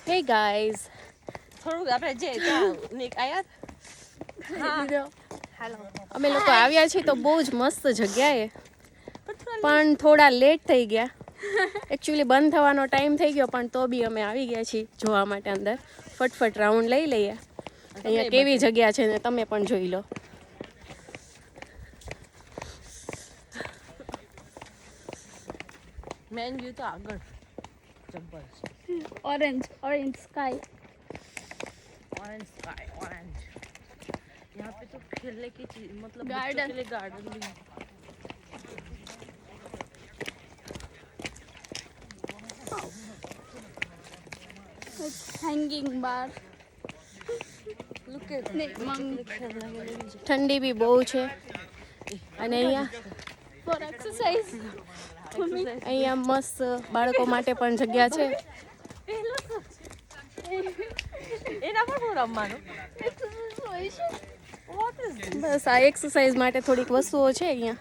Hey guys, થોડુંક આપણે જે ત્યાં નીક આયા હા હાલો અમે લોકો આવ્યા છીએ તો બહુ જ મસ્ત જગ્યાએ, પણ થોડા લેટ થઈ ગયા. એકચ્યુઅલી બંધ થવાનો ટાઈમ થઈ ગયો, પણ તો બી અમે આવી ગયા છીએ જોવા માટે અંદર. ફટફટ રાઉન્ડ લઈ લઈએ. અહીંયા કેવી જગ્યા છે ને તમે પણ જોઈ લો. મેન વ્યૂ તો આગળ જબ્બર છે. Orange sky orange sky orange यहाँ पे तो खेलने की चीज मतलब गार्डन बच्चों के लिए गार्डन भी है. हैंगिंग बार Look at ઠંડી બી બહુ છે અને અહીંયા फॉर एक्सरसाइज અહીંયા મસ્ત બાળકો માટે પણ જગ્યા છે. એના પર હું રમવાનું બસ આ એક્સરસાઇઝ માટે થોડીક વસ્તુઓ છે અહીંયા.